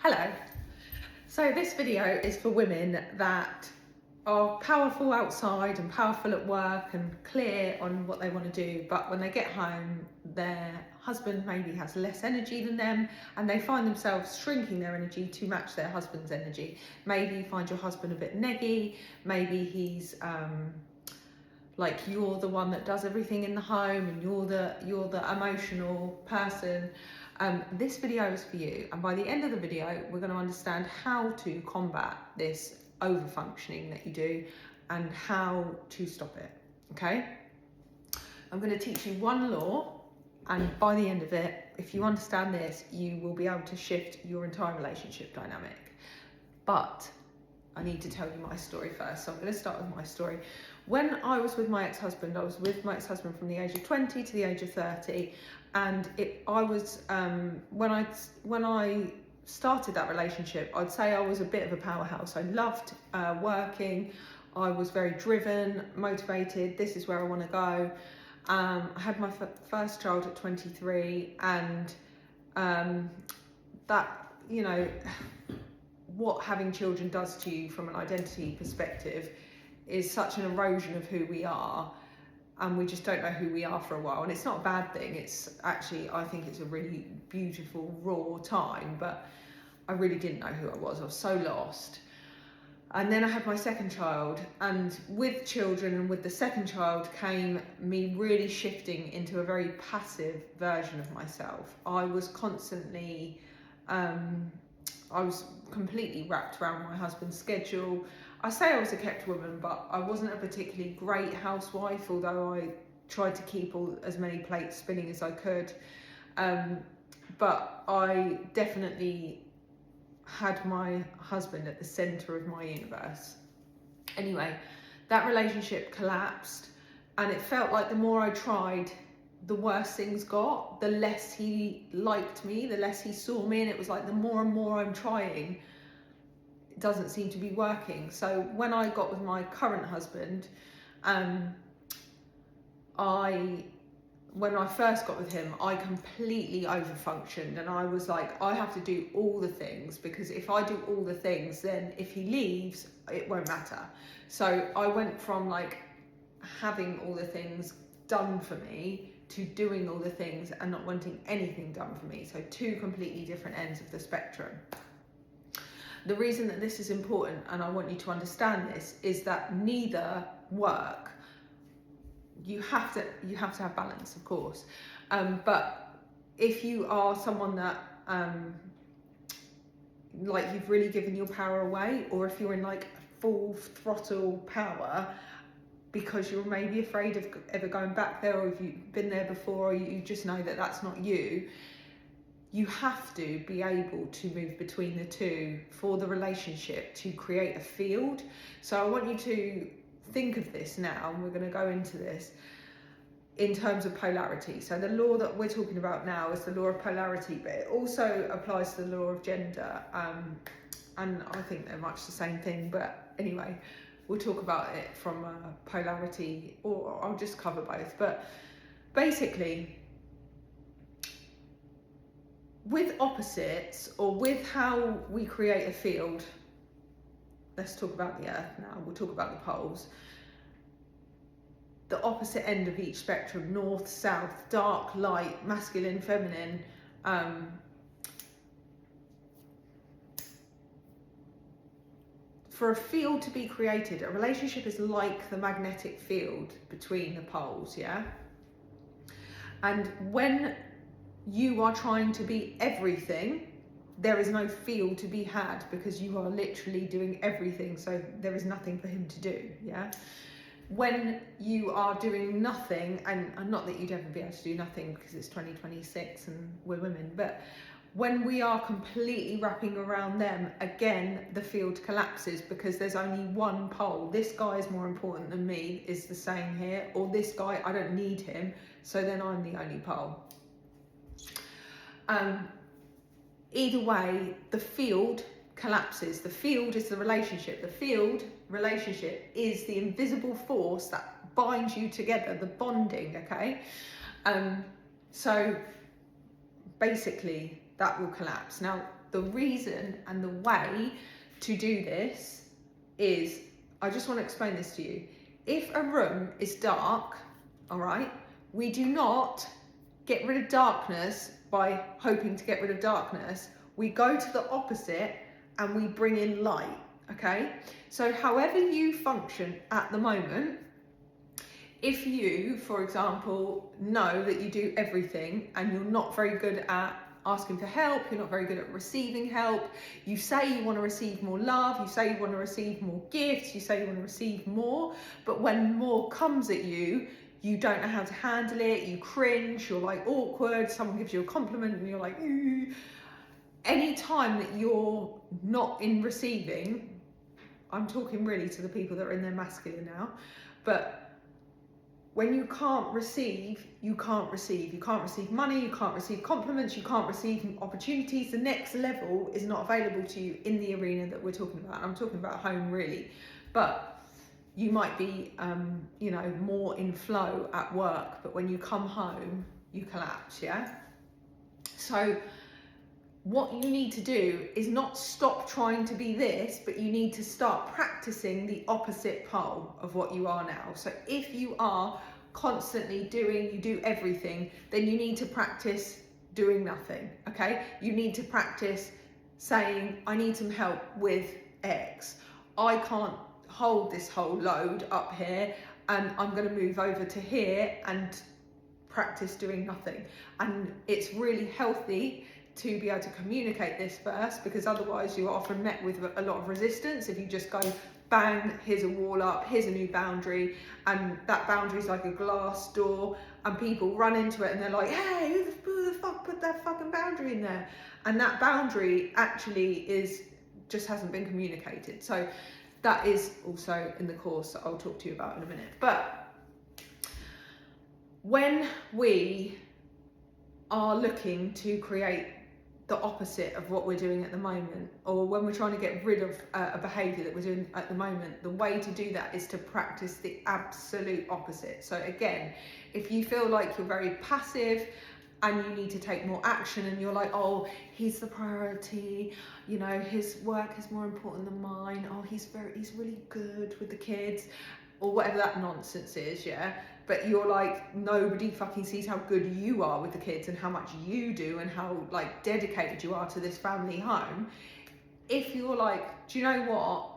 Hello. So this video is for women that are powerful outside and powerful at work and clear on what they want to do, but when they get home, their husband maybe has less energy than them and they find themselves shrinking their energy to match their husband's energy. Maybe you find your husband a bit neggy, maybe he's like you're the one that does everything in the home and you're the emotional person. This video is for you, and by the end of the video we're going to understand how to combat this overfunctioning that you do and how to stop it. Okay, I'm going to teach you one law, and by the end of it, if you understand this, you will be able to shift your entire relationship dynamic. But I need to tell you my story first, so I'm going to start with my story. When I was with my ex-husband, I was with my ex-husband from the age of 20 to the age of 30, and when I started that relationship, I'd say I was a bit of a powerhouse. I loved working. I was very driven, motivated. This is where I want to go. I had my first child at 23, and that, you know, what having children does to you from an identity perspective is such an erosion of who we are, and we just don't know who we are for a while. And it's not a bad thing. It's actually, I think it's a really beautiful, raw time, but I really didn't know who I was. I was so lost. And then I had my second child, and with children and with the second child came me really shifting into a very passive version of myself. I was constantly, I was completely wrapped around my husband's schedule. I say I was a kept woman, but I wasn't a particularly great housewife, although I tried to keep as many plates spinning as I could. But I definitely had my husband at the centre of my universe. Anyway, that relationship collapsed, and it felt like the more I tried, the worse things got. The less he liked me, the less he saw me, and it was like the more and more I'm trying, it doesn't seem to be working. So when I got with my current husband, when I first got with him, I completely overfunctioned, and I was like, I have to do all the things, because if I do all the things, then if he leaves, it won't matter. So I went from like having all the things done for me to doing all the things and not wanting anything done for me. So two completely different ends of the spectrum. The reason that this is important, and I want you to understand this, is that neither work. You have to have balance, of course. But if you are someone that like you've really given your power away, or if you're in like full throttle power because you're maybe afraid of ever going back there, or if you've been there before, or you just know that that's not you, you have to be able to move between the two for the relationship to create a field. So I want you to think of this now, and we're going to go into this in terms of polarity. So the law that we're talking about now is the law of polarity, but it also applies to the law of gender, and I think they're much the same thing. But anyway, we'll talk about it from polarity, or I'll just cover both. But basically, with opposites, or with how we create a field, let's talk about the Earth now, we'll talk about the poles. The opposite end of each spectrum, north, south, dark, light, masculine, feminine, for a field to be created, a relationship is like the magnetic field between the poles, yeah? And when you are trying to be everything, there is no field to be had, because you are literally doing everything, so there is nothing for him to do, yeah? When you are doing nothing, and not that you'd ever be able to do nothing because it's 2026 and we're women, but when we are completely wrapping around them, again, the field collapses, because there's only one pole. This guy is more important than me is the saying here, or this guy, I don't need him, so then I'm the only pole. Either way, the field collapses. The field is the relationship. The field relationship is the invisible force that binds you together, the bonding, okay? So basically that will collapse. Now, the reason and the way to do this is, I just want to explain this to you. If a room is dark, all right, we do not get rid of darkness by hoping to get rid of darkness. We go to the opposite and we bring in light, okay? So however you function at the moment, if you, for example, know that you do everything and you're not very good at asking for help, you're not very good at receiving help, you say you want to receive more love, you say you want to receive more gifts, you say you want to receive more, but when more comes at you, you don't know how to handle it, you cringe, you're like awkward, someone gives you a compliment and you're like, ooh. Any time that you're not in receiving, I'm talking really to the people that are in their masculine now, but when you can't receive, you can't receive. You can't receive money, you can't receive compliments, you can't receive opportunities. The next level is not available to you in the arena that we're talking about. I'm talking about home really, but you might be, you know, more in flow at work, but when you come home, you collapse, yeah? So what you need to do is not stop trying to be this, but you need to start practicing the opposite pole of what you are now. So if you are constantly doing, you do everything, then you need to practice doing nothing, okay? You need to practice saying, I need some help with X. I can't hold this whole load up here and I'm gonna move over to here and practice doing nothing. And it's really healthy to be able to communicate this first, because otherwise you are often met with a lot of resistance if you just go bang, here's a wall up, here's a new boundary, and that boundary is like a glass door and people run into it and they're like, hey, who the fuck put that fucking boundary in there? And that boundary actually just hasn't been communicated. So that is also in the course that I'll talk to you about in a minute. But when we are looking to create the opposite of what we're doing at the moment, or when we're trying to get rid of a behaviour that we're doing at the moment, the way to do that is to practice the absolute opposite. So again, if you feel like you're very passive and you need to take more action and you're like, oh, he's the priority, you know, his work is more important than mine, oh, he's really good with the kids, or whatever that nonsense is, yeah? But you're like, nobody fucking sees how good you are with the kids and how much you do and how like dedicated you are to this family home. If you're like, do you know what?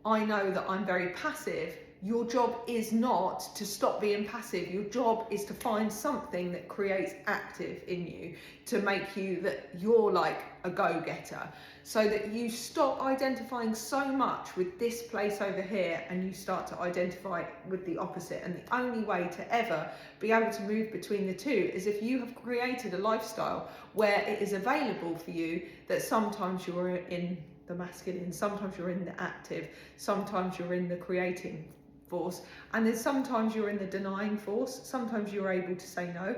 I know that I'm very passive. Your job is not to stop being passive. Your job is to find something that creates active in you to make you that you're like a go-getter, so that you stop identifying so much with this place over here and you start to identify with the opposite. And the only way to ever be able to move between the two is if you have created a lifestyle where it is available for you, that sometimes you're in the masculine, sometimes you're in the active, sometimes you're in the creating force, and then sometimes you're in the denying force. Sometimes you're able to say no,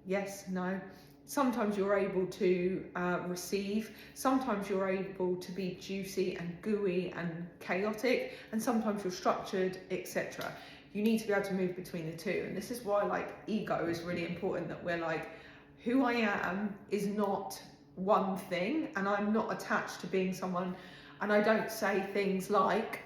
yes, no. Sometimes you're able to receive. Sometimes you're able to be juicy and gooey and chaotic, and sometimes you're structured, etc. You need to be able to move between the two, and this is why like ego is really important, that we're like, who I am is not one thing, and I'm not attached to being someone, and I don't say things like,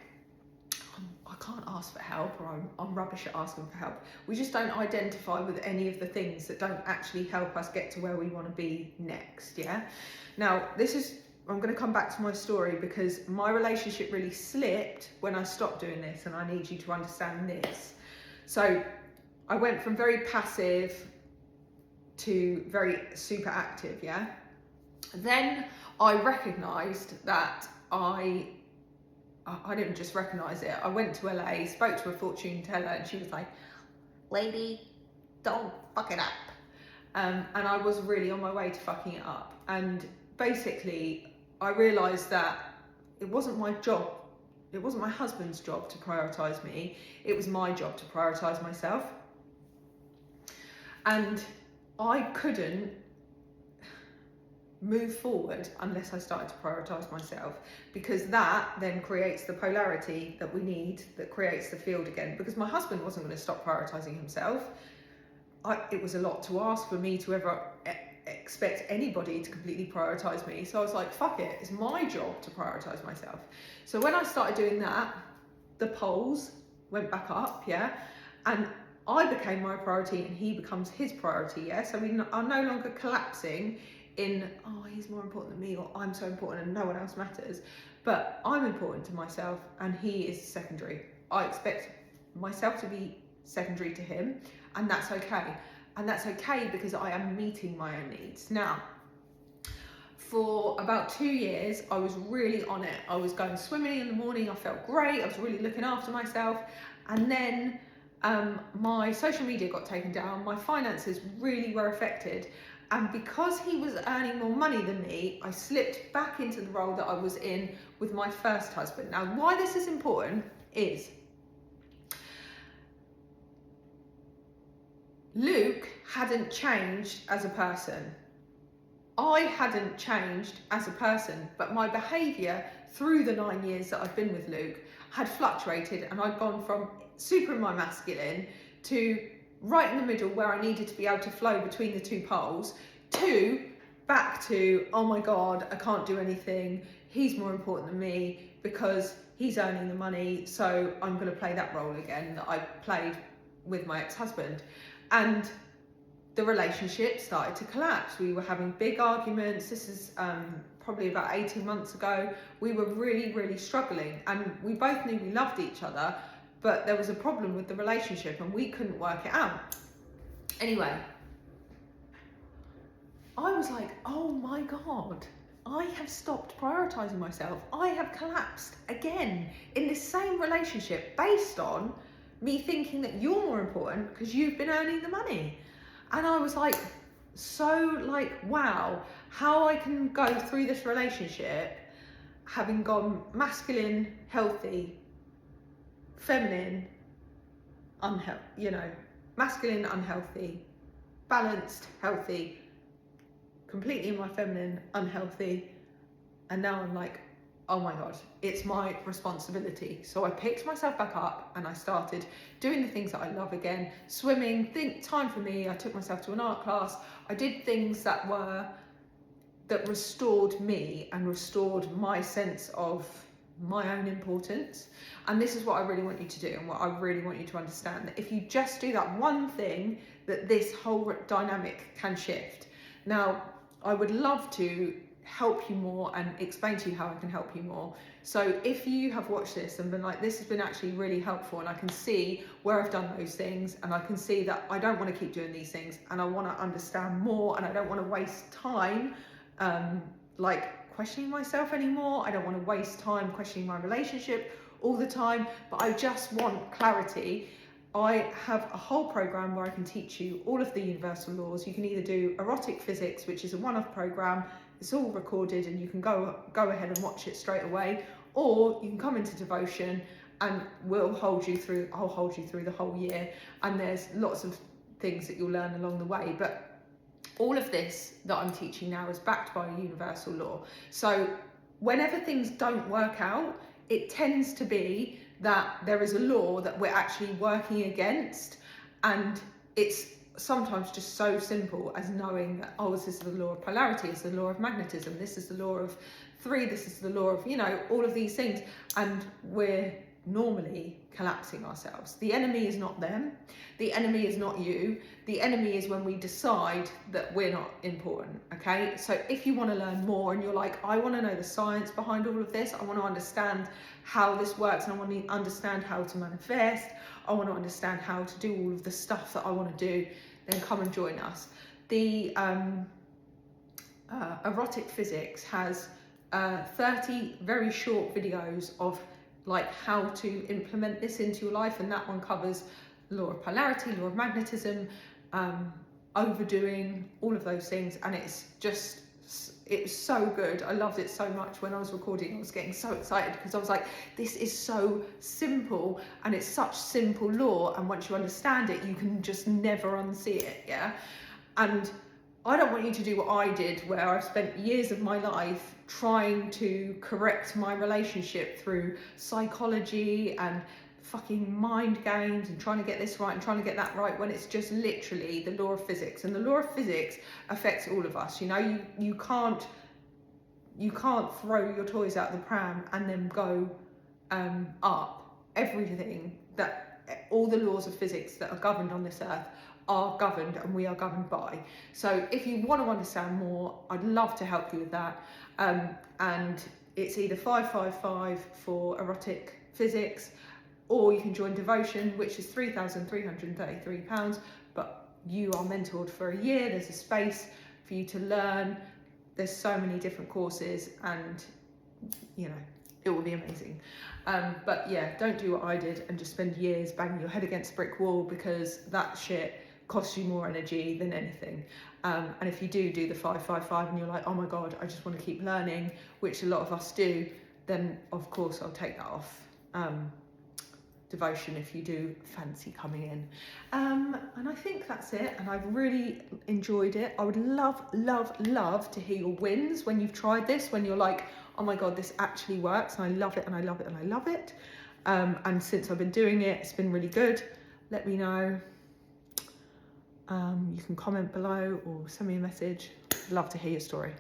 I can't ask for help, or I'm rubbish at asking for help. We just don't identify with any of the things that don't actually help us get to where we want to be next, yeah? Now, I'm going to come back to my story because my relationship really slipped when I stopped doing this, and I need you to understand this. So I went from very passive to very super active, yeah? Then I recognised that I didn't just recognise it. I went to LA, spoke to a fortune teller, and she was like, lady, don't fuck it up. And I was really on my way to fucking it up. And basically, I realised that it wasn't my job. It wasn't my husband's job to prioritise me. It was my job to prioritise myself. And I couldn't move forward unless I started to prioritise myself, because that then creates the polarity that we need, that creates the field again. Because my husband wasn't going to stop prioritising himself. It was a lot to ask for me to ever expect anybody to completely prioritize me. So I was like, fuck it, it's my job to prioritize myself. So when I started doing that, the polls went back up, yeah, and I became my priority and he becomes his priority, yeah. So we are no longer collapsing in, oh, he's more important than me, or I'm so important and no one else matters. But I'm important to myself and he is secondary. I expect myself to be secondary to him, and that's okay. And that's okay because I am meeting my own needs. Now, for about 2 years, I was really on it. I was going swimming in the morning, I felt great, I was really looking after myself. And then my social media got taken down, my finances really were affected. And because he was earning more money than me, I slipped back into the role that I was in with my first husband. Now, why this is important is Luke hadn't changed as a person. I hadn't changed as a person, but my behaviour through the 9 years that I've been with Luke had fluctuated, and I'd gone from super in my masculine to right in the middle where I needed to be able to flow between the two poles, to back to, oh my God, I can't do anything. He's more important than me because he's earning the money, so I'm going to play that role again that I played with my ex-husband. And the relationship started to collapse. We were having big arguments. This is probably about 18 months ago. We were really, really struggling, and we both knew we loved each other, but there was a problem with the relationship and we couldn't work it out. Anyway, I was like, oh my God, I have stopped prioritizing myself. I have collapsed again in this same relationship based on me thinking that you're more important because you've been earning the money. And I was like, so like, wow, how I can go through this relationship having gone masculine, healthy, feminine, unhealthy, you know, masculine, unhealthy, balanced, healthy, completely in my feminine, unhealthy. And now I'm like, oh my God, it's my responsibility. So I picked myself back up and I started doing the things that I love again. Swimming, time for me. I took myself to an art class. I did things that restored me and restored my sense of my own importance. And this is what I really want you to do, and what I really want you to understand, that if you just do that one thing, that this whole dynamic can shift. Now, I would love to help you more and explain to you how I can help you more. So if you have watched this and been like, this has been actually really helpful, and I can see where I've done those things, and I can see that I don't want to keep doing these things, and I want to understand more, and I don't want to waste time like questioning myself anymore. I don't want to waste time questioning my relationship all the time, but I just want clarity. I have a whole program where I can teach you all of the universal laws. You can either do Erotic Physics, which is a one-off program. It's all recorded and you can go ahead and watch it straight away, or you can come into devotion and I'll hold you through the whole year, and there's lots of things that you'll learn along the way. But all of this that I'm teaching now is backed by a universal law. So whenever things don't work out, it tends to be that there is a law that we're actually working against, and it's sometimes just so simple as knowing that, oh, this is the law of polarity, it's the law of magnetism, this is the law of three, this is the law of, you know, all of these things, and we're normally collapsing ourselves. The enemy is not them, the enemy is not you, the enemy is when we decide that we're not important, okay? So if you want to learn more and you're like, I want to know the science behind all of this, I want to understand how this works, and I want to understand how to manifest, I want to understand how to do all of the stuff that I want to do, then come and join us. The Erotic Physics has 30 very short videos of like how to implement this into your life, and that one covers law of polarity, law of magnetism, overdoing, all of those things, and it's so good. I loved it so much. When I was recording, I was getting so excited because I was like, this is so simple, and it's such simple law, and once you understand it, you can just never unsee it, yeah? And I don't want you to do what I did, where I've spent years of my life trying to correct my relationship through psychology and fucking mind games and trying to get this right and trying to get that right, when it's just literally the law of physics. And the law of physics affects all of us. You know, you can't throw your toys out of the pram and then go up. Everything, that all the laws of physics that are governed on this earth are governed, and we are governed by. So if you want to understand more, I'd love to help you with that. And it's either 555 for erotic physics, or you can join Devotion, which is £3,333, but you are mentored for a year. There's a space for you to learn. There's so many different courses, and you know, it will be amazing. But yeah, don't do what I did and just spend years banging your head against a brick wall, because that shit costs you more energy than anything. And if you do the 555 and you're like, oh my God, I just want to keep learning, which a lot of us do, then of course I'll take that off Devotion if you do fancy coming in. And I think that's it, and I've really enjoyed it. I would love to hear your wins when you've tried this, when you're like, oh my God, this actually works, and I love it, and I love it, and I love it. And since I've been doing it, it's been really good. Let me know. You can comment below or send me a message. I'd love to hear your story.